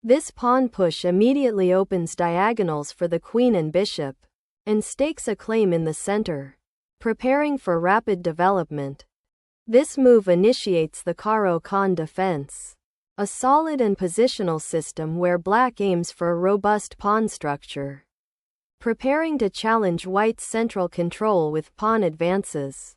This pawn push immediately opens diagonals for the queen and bishop, and stakes a claim in the center, preparing for rapid development. This move initiates the Caro-Kann defense, a solid and positional system where black aims for a robust pawn structure, preparing to challenge white's central control with pawn advances.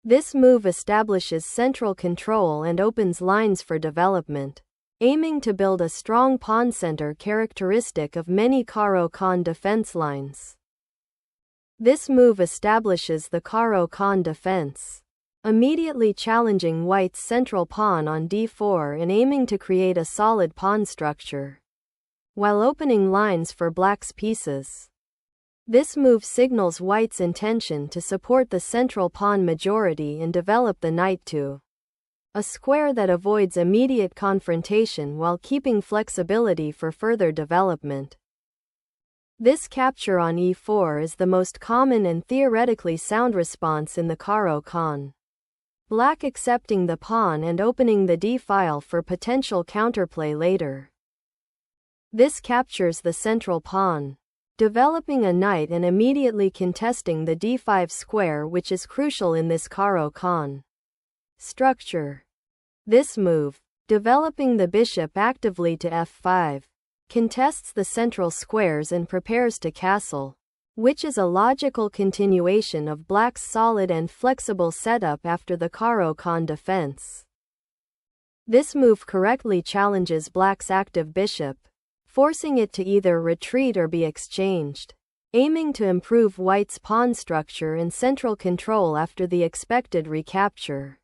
This move establishes central control and opens lines for development, aiming to build a strong pawn center characteristic of many Caro-Kann defense lines. This move establishes the Caro-Kann defense, immediately challenging white's central pawn on d4 and aiming to create a solid pawn structure, while opening lines for black's pieces. This move signals white's intention to support the central pawn majority and develop the knight to a square that avoids immediate confrontation while keeping flexibility for further development. This capture on e4 is the most common and theoretically sound response in the Caro-Kann. Black accepting the pawn and opening the d-file for potential counterplay later. This captures the central pawn, developing a knight and immediately contesting the d5 square, which is crucial in this Caro-Kann structure. This move, developing the bishop actively to f5, contests the central squares and prepares to castle, which is a logical continuation of black's solid and flexible setup after the Caro-Kann defense. This move correctly challenges black's active bishop, forcing it to either retreat or be exchanged, aiming to improve white's pawn structure and central control after the expected recapture.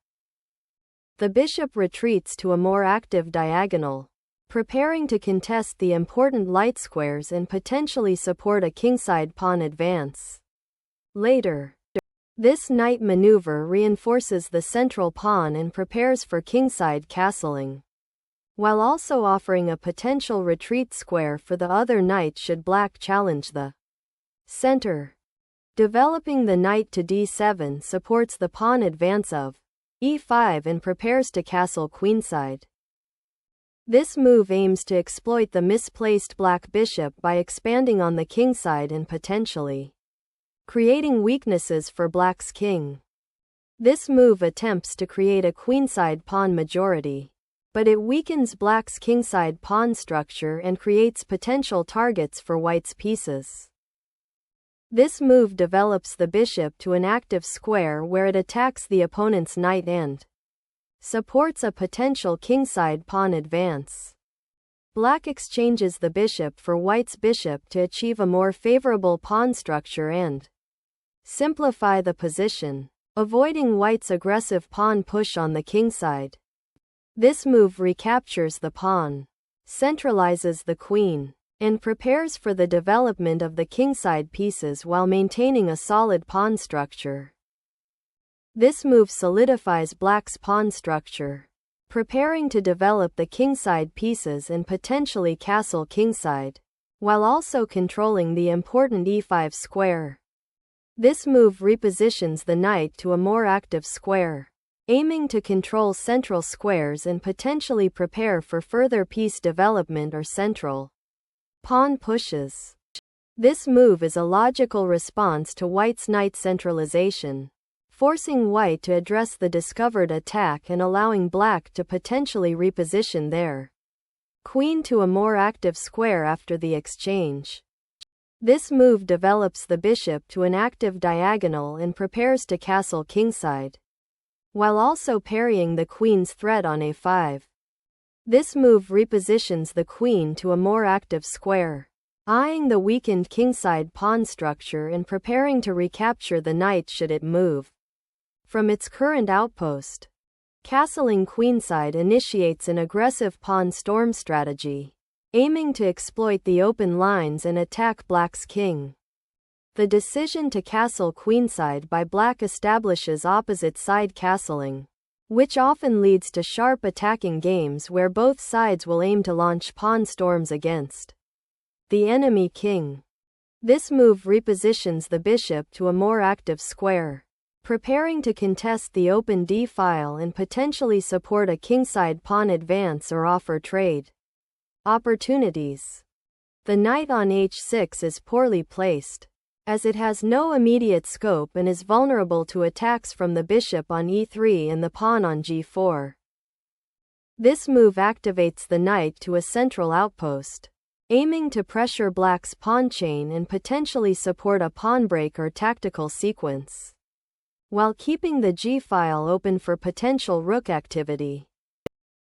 The bishop retreats to a more active diagonal, preparing to contest the important light squares and potentially support a kingside pawn advance. Later, this knight maneuver reinforces the central pawn and prepares for kingside castling, while also offering a potential retreat square for the other knight should black challenge the center. Developing the knight to d7 supports the pawn advance of e5 and prepares to castle queenside. This move aims to exploit the misplaced black bishop by expanding on the kingside and potentially creating weaknesses for black's king. This move attempts to create a queenside pawn majority, but it weakens black's kingside pawn structure and creates potential targets for white's pieces. This move develops the bishop to an active square where it attacks the opponent's knight and supports a potential kingside pawn advance. Black exchanges the bishop for white's bishop to achieve a more favorable pawn structure and simplify the position, avoiding white's aggressive pawn push on the kingside. This move recaptures the pawn, centralizes the queen, and prepares for the development of the kingside pieces while maintaining a solid pawn structure. This move solidifies black's pawn structure, preparing to develop the kingside pieces and potentially castle kingside, while also controlling the important e5 square. This move repositions the knight to a more active square, aiming to control central squares and potentially prepare for further piece development or central pawn pushes. This move is a logical response to white's knight centralization, forcing white to address the discovered attack and allowing black to potentially reposition their queen to a more active square after the exchange. This move develops the bishop to an active diagonal and prepares to castle kingside, while also parrying the queen's threat on a5. This move repositions the queen to a more active square, eyeing the weakened kingside pawn structure and preparing to recapture the knight should it move from its current outpost. Castling queenside initiates an aggressive pawn storm strategy, aiming to exploit the open lines and attack black's king. The decision to castle queenside by black establishes opposite side castling, which often leads to sharp attacking games where both sides will aim to launch pawn storms against the enemy king. This move repositions the bishop to a more active square, preparing to contest the open d-file and potentially support a kingside pawn advance or offer trade. Opportunities. The knight on h6 is poorly placed, as it has no immediate scope and is vulnerable to attacks from the bishop on e3 and the pawn on g4. This move activates the knight to a central outpost, aiming to pressure black's pawn chain and potentially support a pawn break or tactical sequence, while keeping the g-file open for potential rook activity.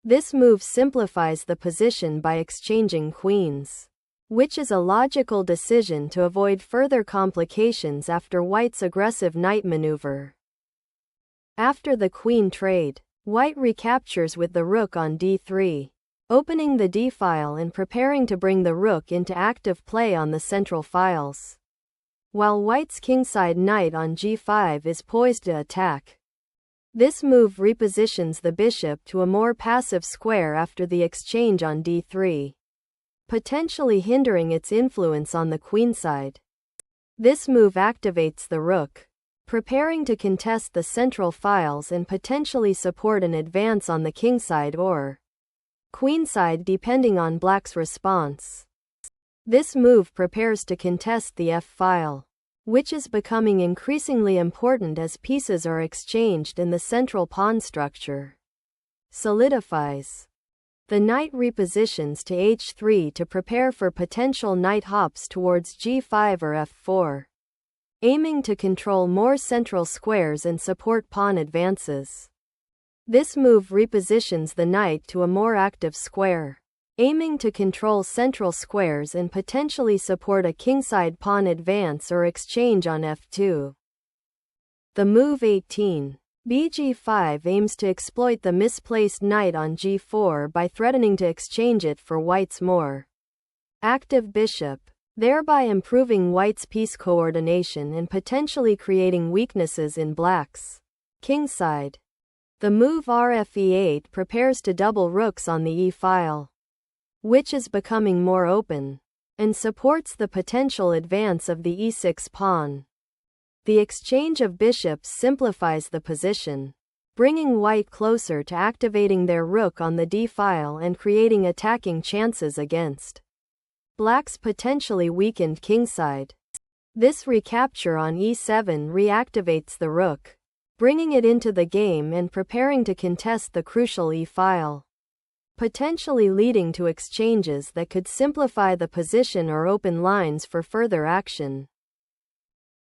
This move simplifies the position by exchanging queens, which is a logical decision to avoid further complications after white's aggressive knight maneuver. After the queen trade, white recaptures with the rook on d3, opening the d-file and preparing to bring the rook into active play on the central files, while white's kingside knight on g5 is poised to attack. This move repositions the bishop to a more passive square after the exchange on d3, potentially hindering its influence on the queenside. This move activates the rook, preparing to contest the central files and potentially support an advance on the kingside or queenside depending on black's response. This move prepares to contest the f-file, which is becoming increasingly important as pieces are exchanged in the central pawn structure. Solidifies. The knight repositions to h3 to prepare for potential knight hops towards g5 or f4, aiming to control more central squares and support pawn advances. This move repositions the knight to a more active square, aiming to control central squares and potentially support a kingside pawn advance or exchange on f2. The move 18. bg5 aims to exploit the misplaced knight on g4 by threatening to exchange it for white's more active bishop, thereby improving white's piece coordination and potentially creating weaknesses in black's kingside. The move rfe8 prepares to double rooks on the e-file, which is becoming more open, and supports the potential advance of the e6 pawn. The exchange of bishops simplifies the position, bringing white closer to activating their rook on the d-file and creating attacking chances against black's potentially weakened kingside. This recapture on e7 reactivates the rook, bringing it into the game and preparing to contest the crucial e-file, potentially leading to exchanges that could simplify the position or open lines for further action.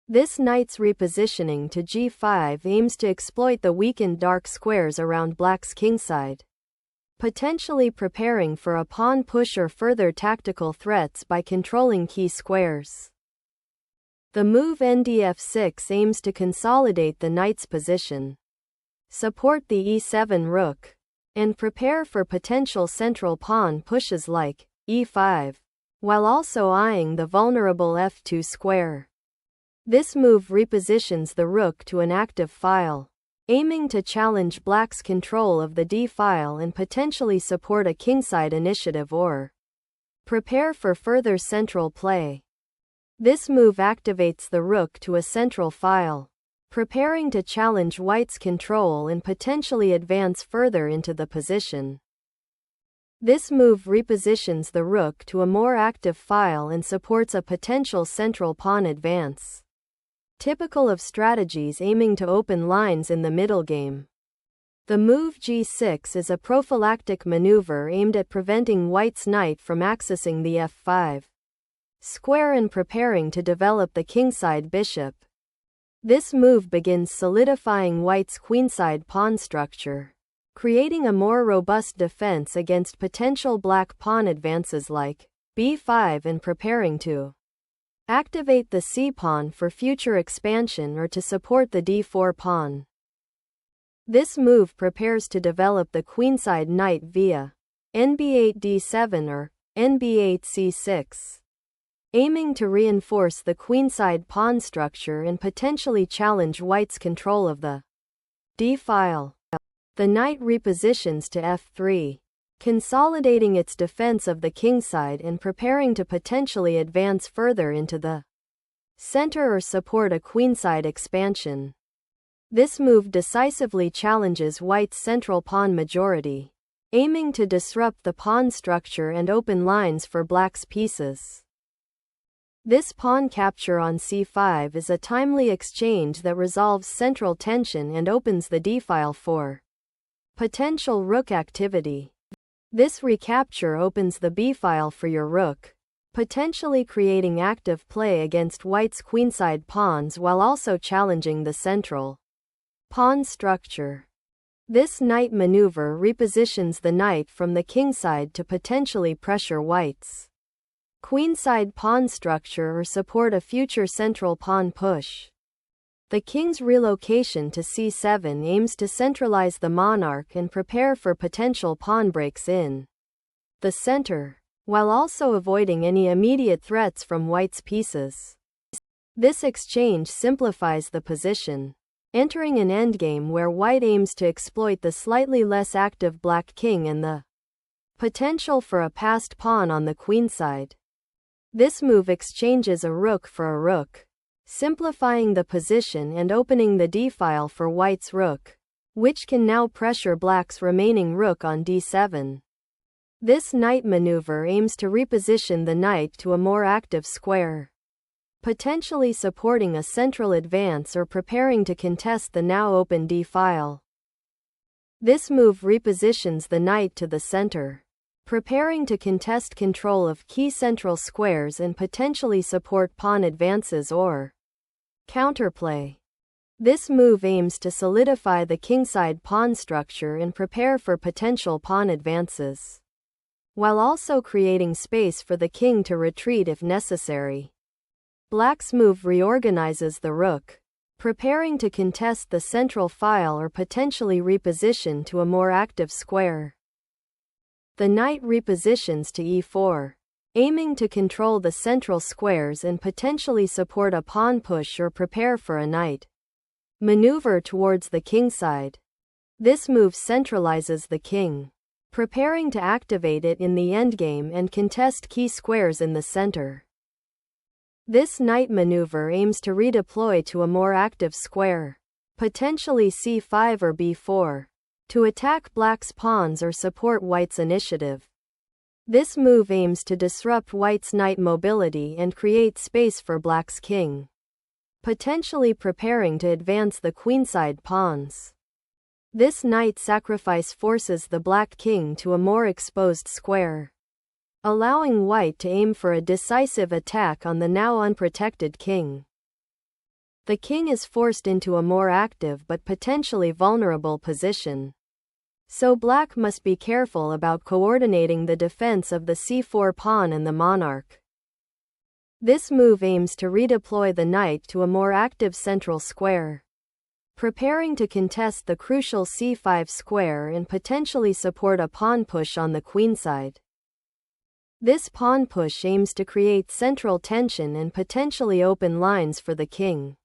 This knight's repositioning to g5 aims to exploit the weakened dark squares around black's kingside, potentially preparing for a pawn push or further tactical threats by controlling key squares. The move ndf6 aims to consolidate the knight's position, support the e7 rook, and prepare for potential central pawn pushes like e5, while also eyeing the vulnerable f2 square. This move repositions the rook to an active file, aiming to challenge black's control of the d-file and potentially support a kingside initiative or prepare for further central play. This move activates the rook to a central file, preparing to challenge white's control and potentially advance further into the position. This move repositions the rook to a more active file and supports a potential central pawn advance, typical of strategies aiming to open lines in the middle game. The move g6 is a prophylactic maneuver aimed at preventing white's knight from accessing the f5 square and preparing to develop the kingside bishop. This move begins solidifying white's queenside pawn structure, creating a more robust defense against potential black pawn advances like b5 and preparing to activate the c-pawn for future expansion or to support the d4 pawn. This move prepares to develop the queenside knight via nb8 d7 or nb8 c6, aiming to reinforce the queenside pawn structure and potentially challenge white's control of the d-file. The knight repositions to f3, consolidating its defense of the kingside and preparing to potentially advance further into the center or support a queenside expansion. This move decisively challenges white's central pawn majority, aiming to disrupt the pawn structure and open lines for black's pieces. This pawn capture on c5 is a timely exchange that resolves central tension and opens the d-file for potential rook activity. This recapture opens the b-file for your rook, potentially creating active play against white's queenside pawns while also challenging the central pawn structure. This knight maneuver repositions the knight from the kingside to potentially pressure white's queenside pawn structure or support a future central pawn push. The king's relocation to c7 aims to centralize the monarch and prepare for potential pawn breaks in the center, while also avoiding any immediate threats from white's pieces. This exchange simplifies the position, entering an endgame where white aims to exploit the slightly less active black king and the potential for a passed pawn on the queenside. This move exchanges a rook for a rook, simplifying the position and opening the d-file for white's rook, which can now pressure black's remaining rook on d7. This knight maneuver aims to reposition the knight to a more active square, potentially supporting a central advance or preparing to contest the now open d-file. This move repositions the knight to the center, preparing to contest control of key central squares and potentially support pawn advances or counterplay. This move aims to solidify the kingside pawn structure and prepare for potential pawn advances, while also creating space for the king to retreat if necessary. Black's move reorganizes the rook, preparing to contest the central file or potentially reposition to a more active square. The knight repositions to e4, aiming to control the central squares and potentially support a pawn push or prepare for a knight maneuver towards the kingside. This move centralizes the king, preparing to activate it in the endgame and contest key squares in the center. This knight maneuver aims to redeploy to a more active square, potentially c5 or b4, to attack black's pawns or support white's initiative. This move aims to disrupt white's knight mobility and create space for black's king, potentially preparing to advance the queenside pawns. This knight sacrifice forces the black king to a more exposed square, allowing white to aim for a decisive attack on the now unprotected king. The king is forced into a more active but potentially vulnerable position, so black must be careful about coordinating the defense of the c4 pawn and the monarch. This move aims to redeploy the knight to a more active central square, preparing to contest the crucial c5 square and potentially support a pawn push on the queenside. This pawn push aims to create central tension and potentially open lines for the king,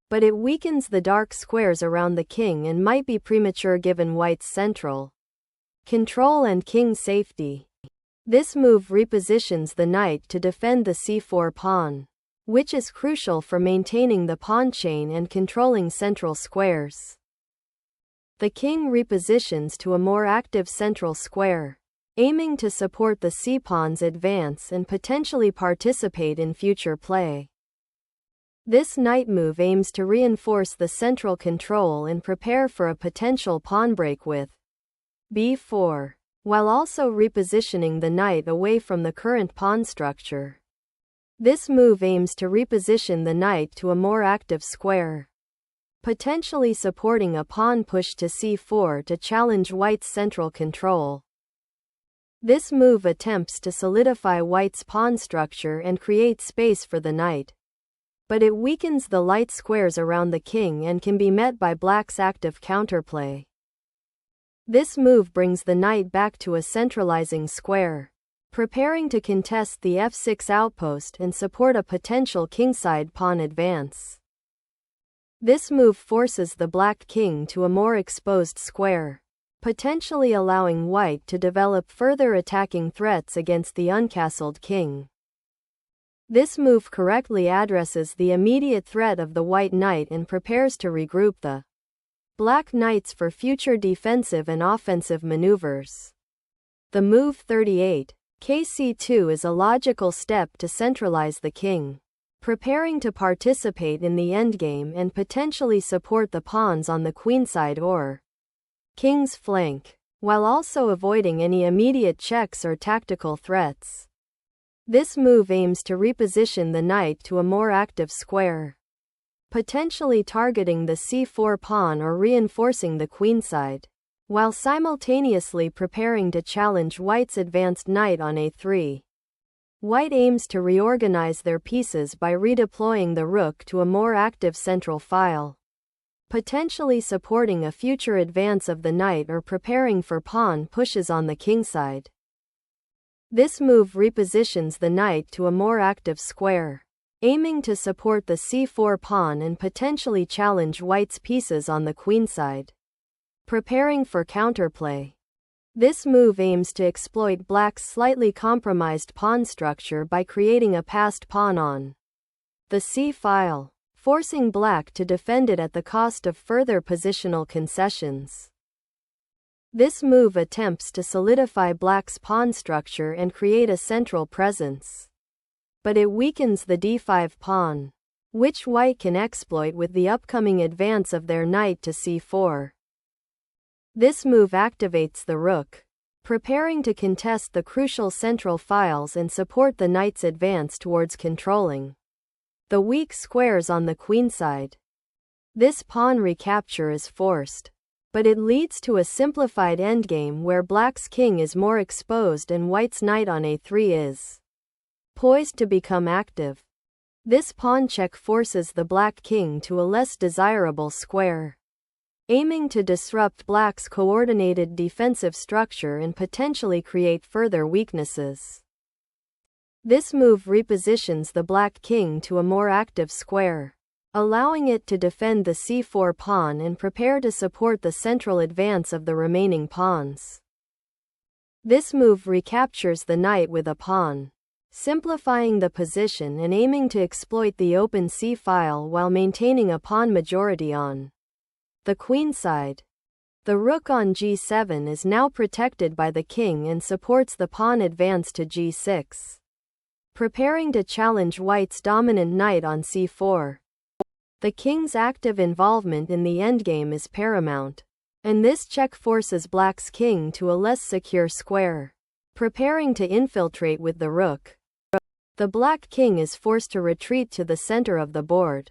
but it weakens the dark squares around the king and might be premature given white's central control and king safety. This move repositions the knight to defend the c4 pawn, which is crucial for maintaining the pawn chain and controlling central squares. The king repositions to a more active central square, aiming to support the c-pawn's advance and potentially participate in future play. This knight move aims to reinforce the central control and prepare for a potential pawn break with b4, while also repositioning the knight away from the current pawn structure. This move aims to reposition the knight to a more active square, potentially supporting a pawn push to c4 to challenge white's central control. This move attempts to solidify white's pawn structure and create space for the knight, but it weakens the light squares around the king and can be met by black's active counterplay. This move brings the knight back to a centralizing square, preparing to contest the f6 outpost and support a potential kingside pawn advance. This move forces the black king to a more exposed square, potentially allowing white to develop further attacking threats against the uncastled king. This move correctly addresses the immediate threat of the white knight and prepares to regroup the black knights for future defensive and offensive maneuvers. The move 38, kc2 is a logical step to centralize the king, preparing to participate in the endgame and potentially support the pawns on the queenside or king's flank, while also avoiding any immediate checks or tactical threats. This move aims to reposition the knight to a more active square, potentially targeting the c4 pawn or reinforcing the queenside, while simultaneously preparing to challenge white's advanced knight on a3. White aims to reorganize their pieces by redeploying the rook to a more active central file, potentially supporting a future advance of the knight or preparing for pawn pushes on the kingside. This move repositions the knight to a more active square, aiming to support the c4 pawn and potentially challenge white's pieces on the queenside, preparing for counterplay. This move aims to exploit black's slightly compromised pawn structure by creating a passed pawn on the c-file, forcing black to defend it at the cost of further positional concessions. This move attempts to solidify black's pawn structure and create a central presence, but it weakens the d5 pawn, which white can exploit with the upcoming advance of their knight to c4. This move activates the rook, preparing to contest the crucial central files and support the knight's advance towards controlling the weak squares on the queenside. This pawn recapture is forced, but it leads to a simplified endgame where black's king is more exposed and white's knight on a3 is poised to become active. This pawn check forces the black king to a less desirable square, aiming to disrupt black's coordinated defensive structure and potentially create further weaknesses. This move repositions the black king to a more active square, allowing it to defend the c4 pawn and prepare to support the central advance of the remaining pawns. This move recaptures the knight with a pawn, simplifying the position and aiming to exploit the open c-file while maintaining a pawn majority on the queenside. The rook on g7 is now protected by the king and supports the pawn advance to g6, preparing to challenge white's dominant knight on c4. The king's active involvement in the endgame is paramount, and this check forces black's king to a less secure square, preparing to infiltrate with the rook. The black king is forced to retreat to the center of the board,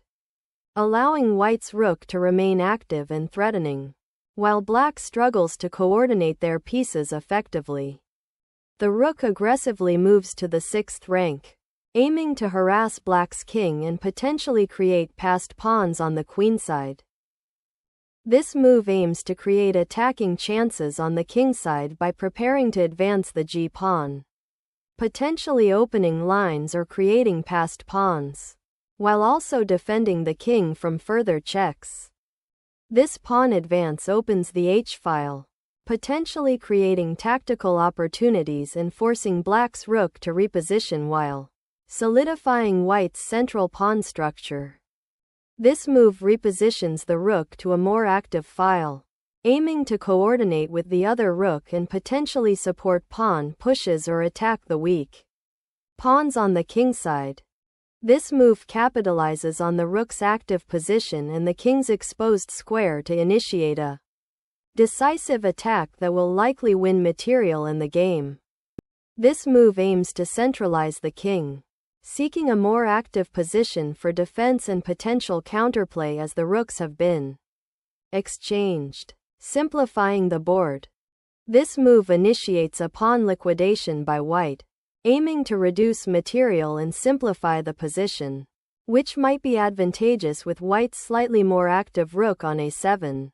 allowing white's rook to remain active and threatening, while black struggles to coordinate their pieces effectively. The rook aggressively moves to the 6th rank, aiming to harass black's king and potentially create passed pawns on the queenside. This move aims to create attacking chances on the kingside by preparing to advance the g-pawn, potentially opening lines or creating passed pawns, while also defending the king from further checks. This pawn advance opens the h-file, potentially creating tactical opportunities and forcing black's rook to reposition while solidifying white's central pawn structure. This move repositions the rook to a more active file, aiming to coordinate with the other rook and potentially support pawn pushes or attack the weak pawns on the kingside. This move capitalizes on the rook's active position and the king's exposed square to initiate a decisive attack that will likely win material in the game. This move aims to centralize the king, seeking a more active position for defense and potential counterplay as the rooks have been exchanged, simplifying the board. This move initiates a pawn liquidation by white, aiming to reduce material and simplify the position, which might be advantageous with white's slightly more active rook on a7.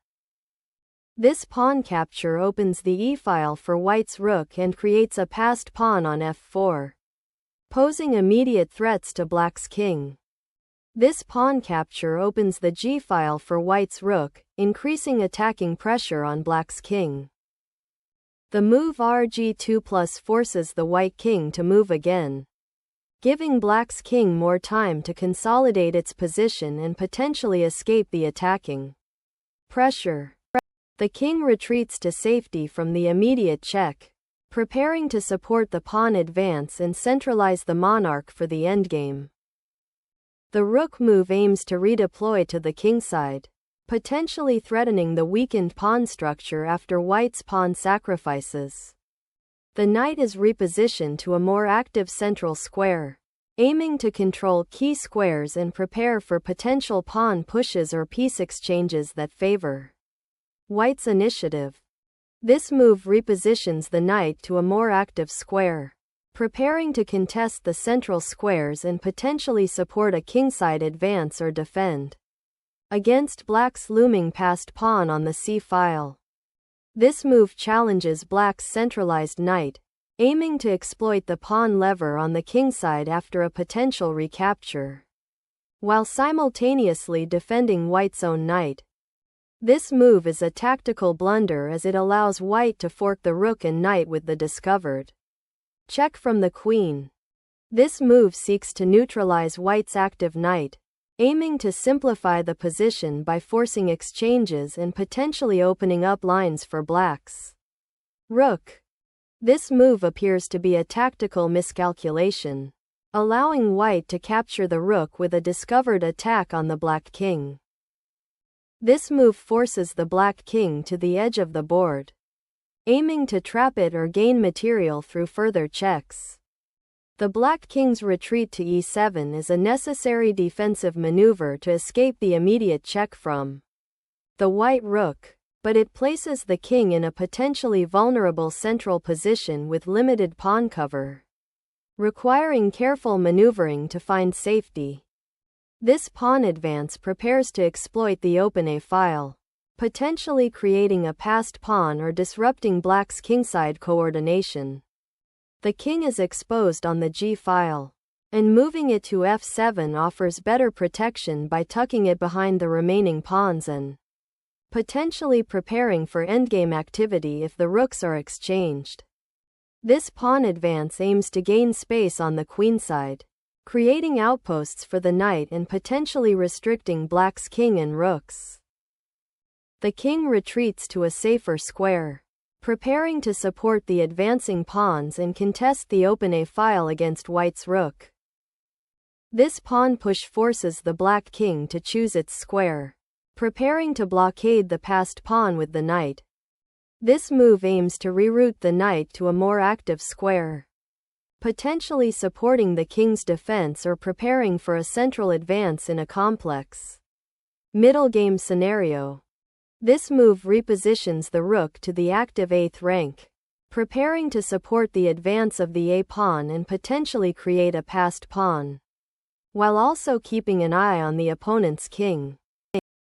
This pawn capture opens the e-file for white's rook and creates a passed pawn on f4, posing immediate threats to black's king. This pawn capture opens the g-file for white's rook, increasing attacking pressure on black's king. The move rg2+ forces the white king to move again, giving black's king more time to consolidate its position and potentially escape the attacking pressure. The king retreats to safety from the immediate check, preparing to support the pawn advance and centralize the monarch for the endgame. The rook move aims to redeploy to the kingside, potentially threatening the weakened pawn structure after white's pawn sacrifices. The knight is repositioned to a more active central square, aiming to control key squares and prepare for potential pawn pushes or piece exchanges that favor white's initiative. This move repositions the knight to a more active square, preparing to contest the central squares and potentially support a kingside advance or defend against black's looming passed pawn on the c-file. This move challenges black's centralized knight, aiming to exploit the pawn lever on the kingside after a potential recapture, while simultaneously defending white's own knight. This move is a tactical blunder as it allows white to fork the rook and knight with the discovered check from the queen. This move seeks to neutralize white's active knight, aiming to simplify the position by forcing exchanges and potentially opening up lines for black's rook. This move appears to be a tactical miscalculation, allowing white to capture the rook with a discovered attack on the black king. This move forces the black king to the edge of the board, aiming to trap it or gain material through further checks. The black king's retreat to e7 is a necessary defensive maneuver to escape the immediate check from the white rook, but it places the king in a potentially vulnerable central position with limited pawn cover, requiring careful maneuvering to find safety. This pawn advance prepares to exploit the open a-file, potentially creating a passed pawn or disrupting black's kingside coordination. The king is exposed on the g-file, and moving it to f7 offers better protection by tucking it behind the remaining pawns and potentially preparing for endgame activity if the rooks are exchanged. This pawn advance aims to gain space on the queenside, creating outposts for the knight and potentially restricting black's king and rooks. The king retreats to a safer square, preparing to support the advancing pawns and contest the open a-file against white's rook. This pawn push forces the black king to choose its square, preparing to blockade the passed pawn with the knight. This move aims to reroute the knight to a more active square, potentially supporting the king's defense or preparing for a central advance in a complex middle game scenario. This move repositions the rook to the active 8th rank, preparing to support the advance of the a-pawn and potentially create a passed pawn, while also keeping an eye on the opponent's king.